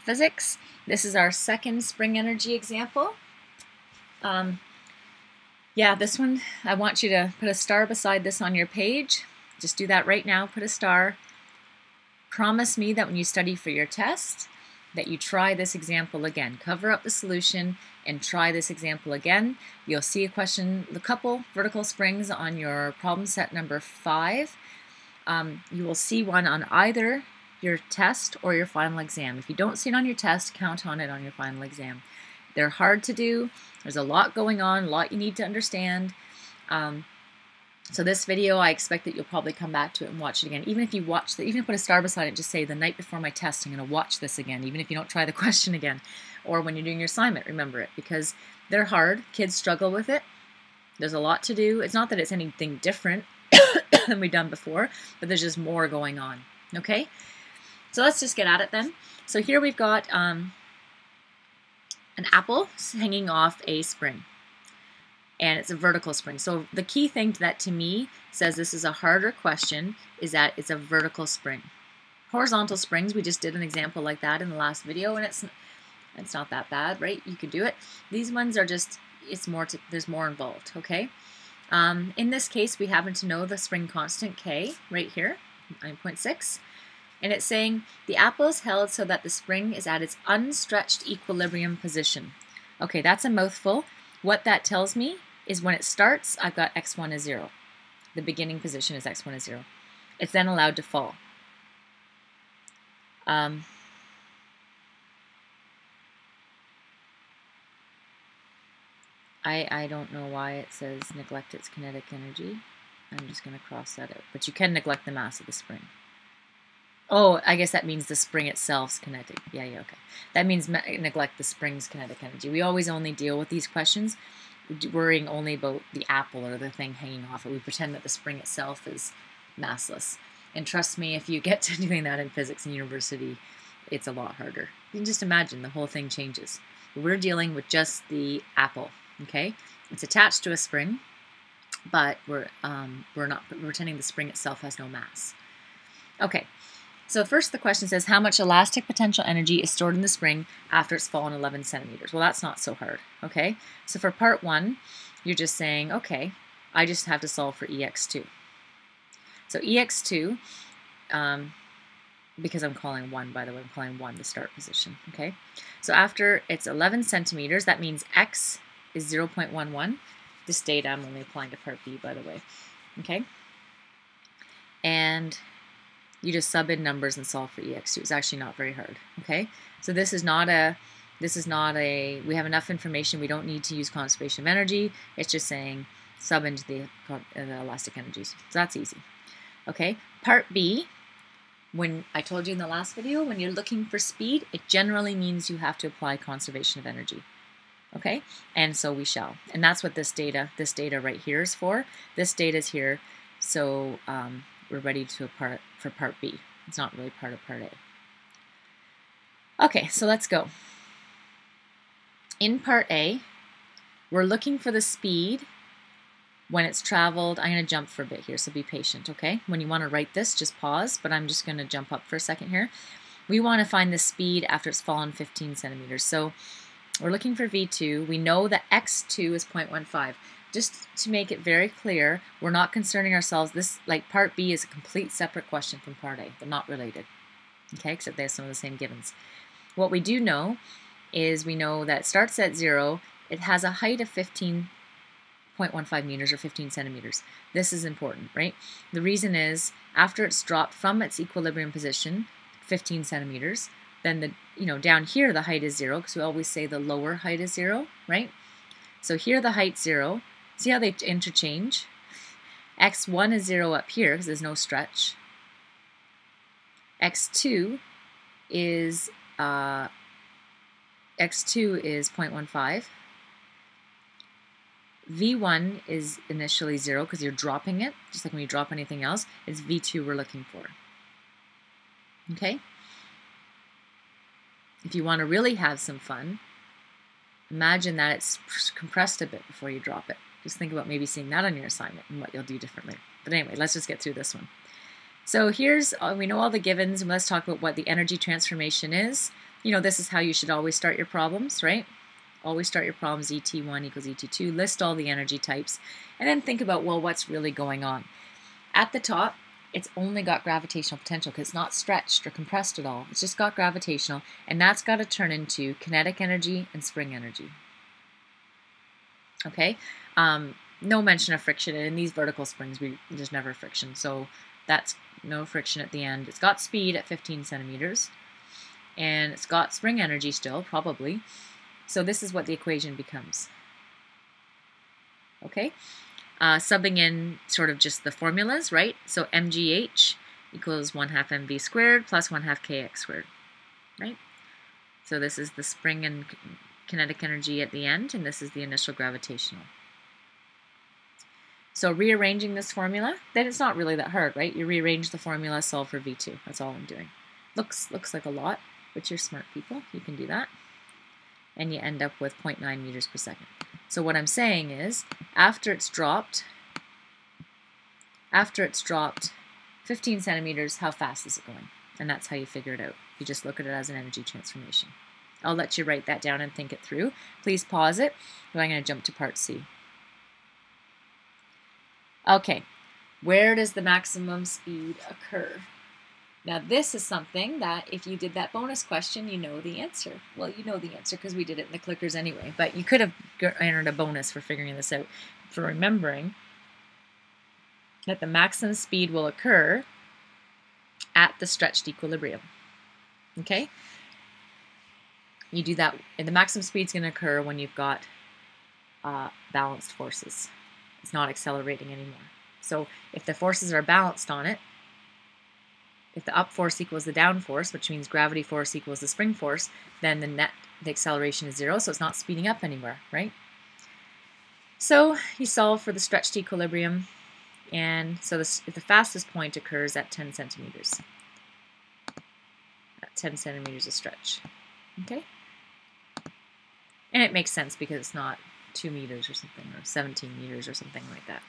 Physics. This is our second spring energy example. Yeah, this one, I want you to put a star beside this on your page. Just do that right now, put a star. Promise me that when you study for your test, that you try this example again. Cover up the solution and try this example again. You'll see a couple vertical springs on your problem set number 5. You will see one on either your test or your final exam. If you don't see it on your test, count on it on your final exam. They're hard to do. There's a lot going on, a lot you need to understand. So this video, I expect that you'll probably come back to it and watch it again. Even if you even if you put a star beside it, just say the night before my test, I'm going to watch this again, even if you don't try the question again. Or when you're doing your assignment, remember it, because they're hard. Kids struggle with it. There's a lot to do. It's not that it's anything different than we've done before, but there's just more going on. Okay? So let's just get at it then. So here we've got an apple hanging off a spring. And it's a vertical spring. So the key thing that to me says this is a harder question is that it's a vertical spring. Horizontal springs, we just did an example like that in the last video, and it's not that bad, right? You could do it. These ones are just, there's more involved, okay? In this case, we happen to know the spring constant K right here, 9.6. And it's saying the apple is held so that the spring is at its unstretched equilibrium position. Okay, that's a mouthful. What that tells me is when it starts, I've got x1 is 0. The beginning position is x1 is 0. It's then allowed to fall. I don't know why it says neglect its kinetic energy. I'm just going to cross that out. But you can neglect the mass of the spring. Oh, I guess that means the spring itself's kinetic. Yeah, okay. That means neglect the spring's kinetic energy. We always only deal with these questions worrying only about the apple or the thing hanging off it. We pretend that the spring itself is massless. And trust me, if you get to doing that in physics in university, it's a lot harder. You can just imagine the whole thing changes. We're dealing with just the apple, okay? It's attached to a spring, but we're not pretending the spring itself has no mass. Okay. So first the question says, how much elastic potential energy is stored in the spring after it's fallen 11 centimeters? Well, that's not so hard, okay? So for part 1, you're just saying, okay, I just have to solve for EX2. So EX2, because I'm calling 1, by the way, I'm calling 1 the start position, okay? So after it's 11 centimeters, that means X is 0.11. This data I'm only applying to part B, by the way, okay? And you just sub in numbers and solve for EX2. It's actually not very hard, okay? So this is not a, we have enough information, we don't need to use conservation of energy. It's just saying sub into the elastic energies. So that's easy, okay? Part B, when I told you in the last video, when you're looking for speed, it generally means you have to apply conservation of energy, okay? And so we shall. And that's what this data right here is for. This data is here, so we're ready for part B. It's not really part of part A. Okay, so let's go. In part A, we're looking for the speed when it's traveled. I'm going to jump for a bit here, so be patient, okay? When you want to write this, just pause, but I'm just going to jump up for a second here. We want to find the speed after it's fallen 15 centimeters. So we're looking for V2. We know that X2 is 0.15. Just to make it very clear, we're not concerning ourselves. This, like part B, is a complete separate question from part A. They're not related, okay, except they have some of the same givens. What we do know is we know that it starts at 0. It has a height of 15.15 meters or 15 centimeters. This is important, right? The reason is after it's dropped from its equilibrium position, 15 centimeters, then down here the height is 0, because we always say the lower height is 0, right? So here the height's 0. See how they interchange? X1 is 0 up here because there's no stretch. X2 is 0.15. V1 is initially 0 because you're dropping it, just like when you drop anything else. It's V2 we're looking for. Okay? If you want to really have some fun, imagine that it's compressed a bit before you drop it. Just think about maybe seeing that on your assignment and what you'll do differently. But anyway, let's just get through this one. So here's, we know all the givens, and let's talk about what the energy transformation is. You know, this is how you should always start your problems, right? Always start your problems ET1 equals ET2, list all the energy types, and then think about, well, what's really going on? At the top, it's only got gravitational potential because it's not stretched or compressed at all. It's just got gravitational, and that's got to turn into kinetic energy and spring energy. Okay? No mention of friction. In these vertical springs, there's never friction, so that's no friction at the end. It's got speed at 15 centimeters, and it's got spring energy still, probably. So this is what the equation becomes. Okay? Subbing in sort of just the formulas, right? So mgh equals 1/2 mv squared plus 1/2 kx squared, right? So this is the spring and kinetic energy at the end, and this is the initial gravitational. So rearranging this formula, then it's not really that hard, right? You rearrange the formula, solve for V2. That's all I'm doing. Looks like a lot, but you're smart people. You can do that. And you end up with 0.9 meters per second. So what I'm saying is, after it's dropped 15 centimeters, how fast is it going? And that's how you figure it out. You just look at it as an energy transformation. I'll let you write that down and think it through. Please pause it, but I'm going to jump to part C. Okay, where does the maximum speed occur? Now this is something that if you did that bonus question, you know the answer. Well, you know the answer because we did it in the clickers anyway, but you could have entered a bonus for figuring this out, for remembering that the maximum speed will occur at the stretched equilibrium. Okay? You do that, and the maximum speed is going to occur when you've got balanced forces. It's not accelerating anymore. So if the forces are balanced on it, if the up force equals the down force, which means gravity force equals the spring force, then the acceleration is 0, so it's not speeding up anywhere, right? So you solve for the stretched equilibrium, and so the fastest point occurs at 10 centimeters. At 10 centimeters of stretch, okay? And it makes sense because it's not 2 meters or something, or 17 meters or something like that.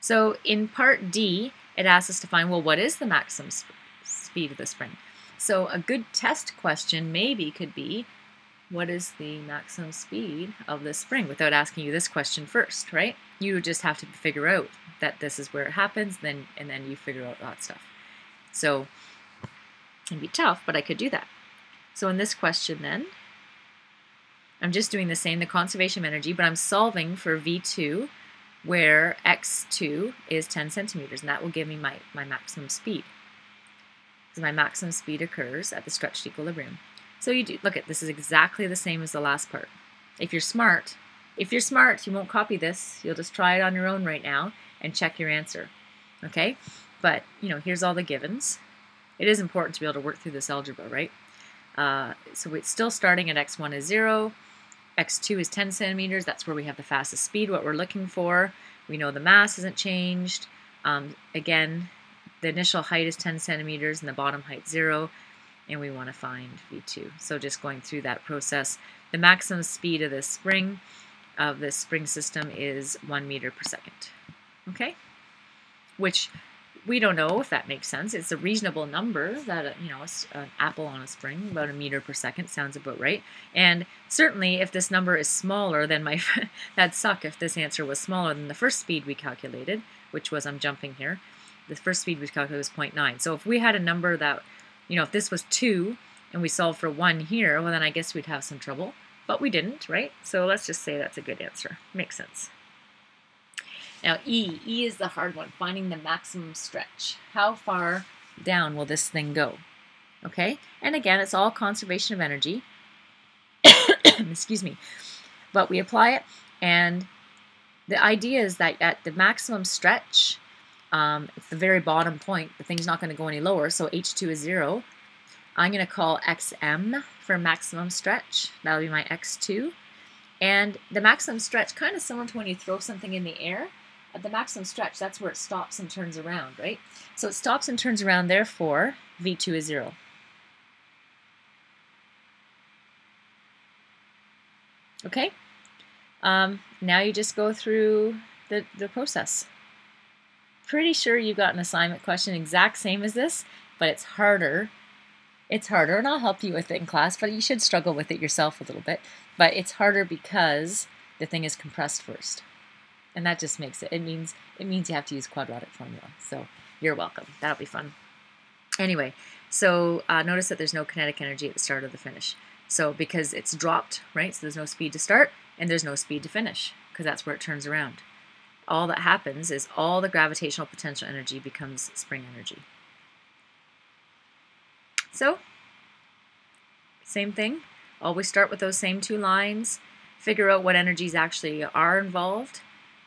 So in part D, it asks us to find, well, what is the maximum speed of the spring? So a good test question maybe could be, what is the maximum speed of the spring? Without asking you this question first, right? You just have to figure out that this is where it happens, and then you figure out that stuff. So it'd be tough, but I could do that. So in this question then, I'm just doing the same, the conservation of energy, but I'm solving for V2, where x2 is 10 centimeters, and that will give me my maximum speed. So my maximum speed occurs at the stretched equilibrium. So you do, look at, this is exactly the same as the last part. If you're smart, you won't copy this, you'll just try it on your own right now and check your answer, okay? But, you know, here's all the givens. It is important to be able to work through this algebra, right? So it's still starting at x1 is 0, x2 is 10 centimeters, that's where we have the fastest speed, what we're looking for. We know the mass hasn't changed. Again, the initial height is 10 centimeters and the bottom height 0, and we want to find V2. So just going through that process, the maximum speed of this spring system is 1 meter per second. Okay? Which we don't know if that makes sense. It's a reasonable number that, you know, an apple on a spring, about 1 meter per second sounds about right. And certainly if this number is smaller than that'd suck if this answer was smaller than the first speed we calculated, which was, I'm jumping here, the first speed we calculated was 0.9. So if we had a number that, you know, if this was 2 and we solved for 1 here, well then I guess we'd have some trouble. But we didn't, right? So let's just say that's a good answer. Makes sense. Now E is the hard one, finding the maximum stretch. How far down will this thing go? Okay, and again, it's all conservation of energy. Excuse me. But we apply it, and the idea is that at the maximum stretch, it's the very bottom point, the thing's not going to go any lower, so H2 is 0. I'm going to call XM for maximum stretch. That'll be my X2. And the maximum stretch, kind of similar to when you throw something in the air. At the maximum stretch, that's where it stops and turns around, right? So it stops and turns around, therefore, V2 is 0. Okay? Now you just go through the process. Pretty sure you've got an assignment question exact same as this, but it's harder It's harder, and I'll help you with it in class, but you should struggle with it yourself a little bit. But it's harder because the thing is compressed first. And that just makes it means you have to use quadratic formula. So you're welcome. That'll be fun. Anyway, so notice that there's no kinetic energy at the start or the finish. So because it's dropped, right? So there's no speed to start and there's no speed to finish because that's where it turns around. All that happens is all the gravitational potential energy becomes spring energy. So, same thing. Always start with those same two lines. Figure out what energies actually are involved.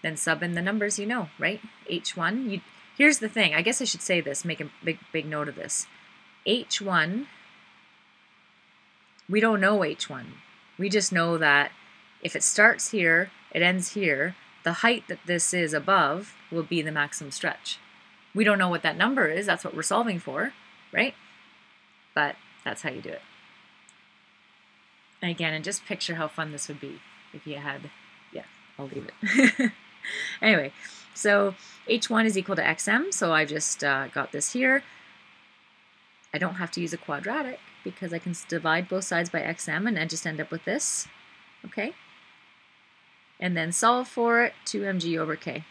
Then sub in the numbers you know, right? H1. Here's the thing. I guess I should say this. Make a big note of this. H1, we don't know H1. We just know that if it starts here, it ends here, the height that this is above will be the maximum stretch. We don't know what that number is. That's what we're solving for, right? But that's how you do it. And again, and just picture how fun this would be if you had, yeah, I'll leave it. Anyway, so H1 is equal to XM, so I just got this here. I don't have to use a quadratic because I can divide both sides by XM and I just end up with this, okay? And then solve for it, 2mg over k.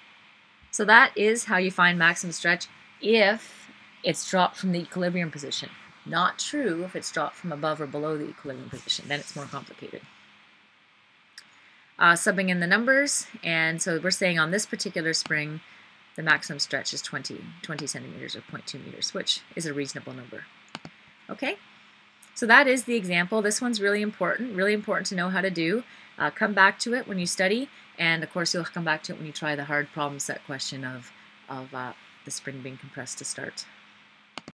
So that is how you find maximum stretch if it's dropped from the equilibrium position. Not true if it's dropped from above or below the equilibrium position. Then it's more complicated. Subbing in the numbers, and so we're saying on this particular spring, the maximum stretch is 20 centimeters or 0.2 meters, which is a reasonable number. Okay, so that is the example. This one's really important to know how to do. Come back to it when you study, and of course you'll come back to it when you try the hard problem set question of the spring being compressed to start.